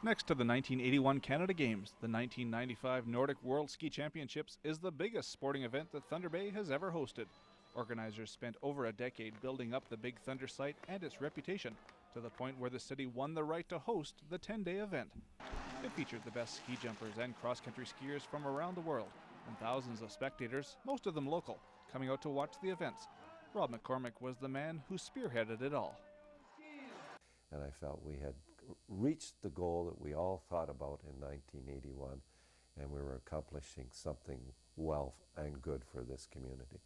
Next to the 1981 Canada Games, the 1995 Nordic World Ski Championships is the biggest sporting event that Thunder Bay has ever hosted. Organizers spent over a decade building up the Big Thunder site and its reputation, to the point where the city won the right to host the 10-day event. It featured the best ski jumpers and cross-country skiers from around the world, and thousands of spectators, most of them local, coming out to watch the events. Rob McCormick was the man who spearheaded it all. And I felt we had reached the goal that we all thought about in 1981, and we were accomplishing something well and good for this community.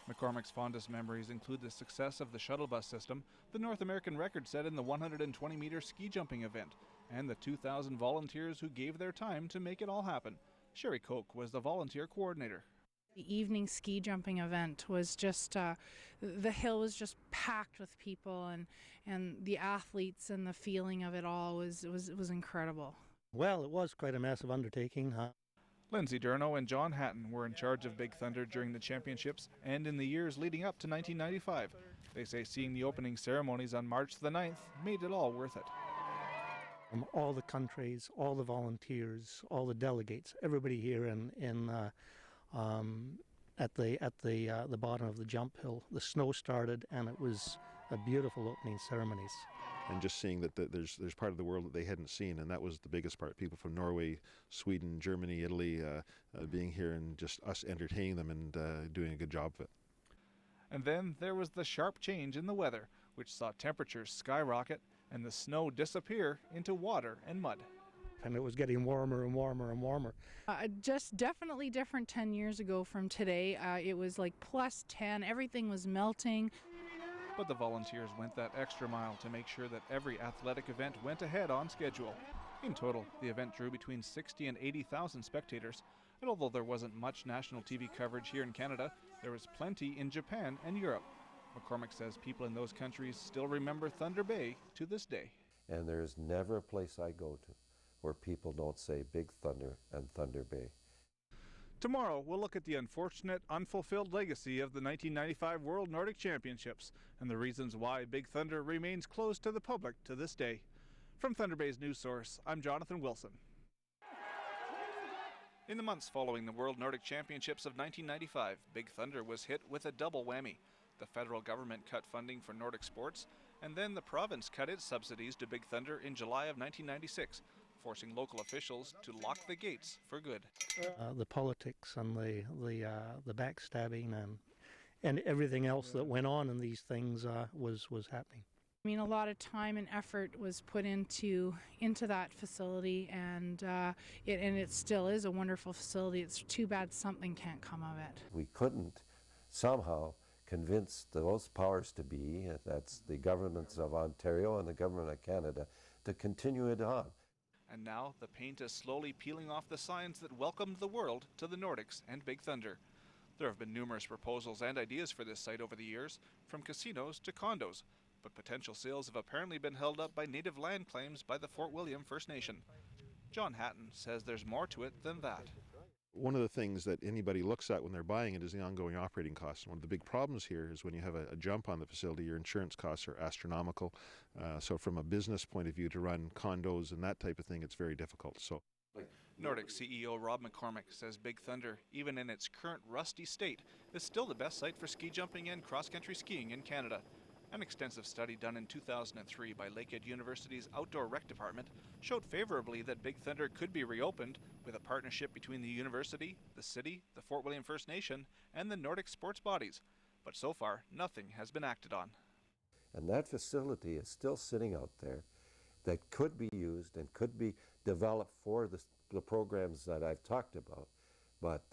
McCormick's fondest memories include the success of the shuttle bus system, the North American record set in the 120-meter ski jumping event, and the 2,000 volunteers who gave their time to make it all happen. Sherry Koch was the volunteer coordinator. The evening ski jumping event was just, the hill was just packed with people, and the athletes and the feeling of it all was incredible. Well, it was quite a massive undertaking. Lindsay Durno and John Hatton were in charge of Big Thunder during the championships and in the years leading up to 1995. They say seeing the opening ceremonies on March the 9th made it all worth it. All the countries, all the volunteers, all the delegates, everybody here at the bottom of the jump hill. The snow started, and it was a beautiful opening ceremonies. And just seeing that there's part of the world that they hadn't seen, and that was the biggest part. People from Norway, Sweden, Germany, Italy, being here and just us entertaining them and doing a good job of it. And then there was the sharp change in the weather, which saw temperatures skyrocket and the snow disappear into water and mud. And it was getting warmer and warmer and warmer. Just definitely different 10 years ago from today. It was like plus 10, everything was melting. But the volunteers went that extra mile to make sure that every athletic event went ahead on schedule. In total, the event drew between 60 and 80,000 spectators, and although there wasn't much national TV coverage here in Canada, there was plenty in Japan and Europe. McCormick says people in those countries still remember Thunder Bay to this day. And there's never a place I go to where people don't say Big Thunder and Thunder Bay. Tomorrow, we'll look at the unfortunate, unfulfilled legacy of the 1995 World Nordic Championships and the reasons why Big Thunder remains closed to the public to this day. From Thunder Bay's news source, I'm Jonathan Wilson. In the months following the World Nordic Championships of 1995, Big Thunder was hit with a double whammy. The federal government cut funding for Nordic sports, and then the province cut its subsidies to Big Thunder in July of 1996, forcing local officials to lock the gates for good. The politics and the backstabbing and everything else that went on in these things was happening. I mean, a lot of time and effort was put into that facility, and it still is a wonderful facility. It's too bad something can't come of it. We couldn't somehow convince those powers to be, that's the governments of Ontario and the government of Canada, to continue it on. And now the paint is slowly peeling off the signs that welcomed the world to the Nordics and Big Thunder. There have been numerous proposals and ideas for this site over the years, from casinos to condos, but potential sales have apparently been held up by native land claims by the Fort William First Nation. John Hatton says there's more to it than that. One of the things that anybody looks at when they're buying it is the ongoing operating costs. One of the big problems here is when you have a jump on the facility, your insurance costs are astronomical. So from a business point of view, to run condos and that type of thing, it's very difficult. So, Nordic CEO Rob McCormick says Big Thunder, even in its current rusty state, is still the best site for ski jumping and cross-country skiing in Canada. An extensive study done in 2003 by Lakehead University's Outdoor Rec Department showed favorably that Big Thunder could be reopened with a partnership between the university, the city, the Fort William First Nation, and the Nordic sports bodies. But so far, nothing has been acted on. And that facility is still sitting out there that could be used and could be developed for the programs that I've talked about. But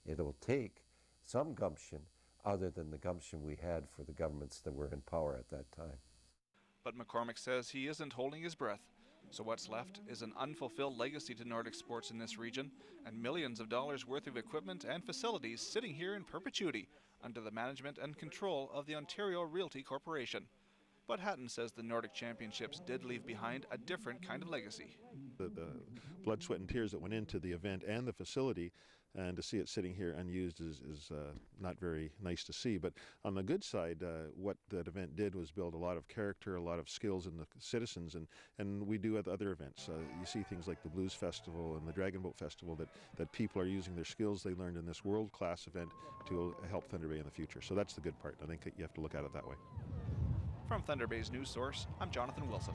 it will take some gumption other than the gumption we had for the governments that were in power at that time. But McCormick says he isn't holding his breath. So what's left is an unfulfilled legacy to Nordic sports in this region, and millions of dollars worth of equipment and facilities sitting here in perpetuity under the management and control of the Ontario Realty Corporation. But Hatton says the Nordic Championships did leave behind a different kind of legacy. The blood, sweat, and tears that went into the event and the facility, and to see it sitting here unused is not very nice to see. But on the good side, what that event did was build a lot of character, a lot of skills in the citizens, and we do at other events. You see things like the Blues Festival and the Dragon Boat Festival that people are using their skills they learned in this world-class event to help Thunder Bay in the future. So that's the good part. I think you have to look at it that way. From Thunder Bay's news source, I'm Jonathan Wilson.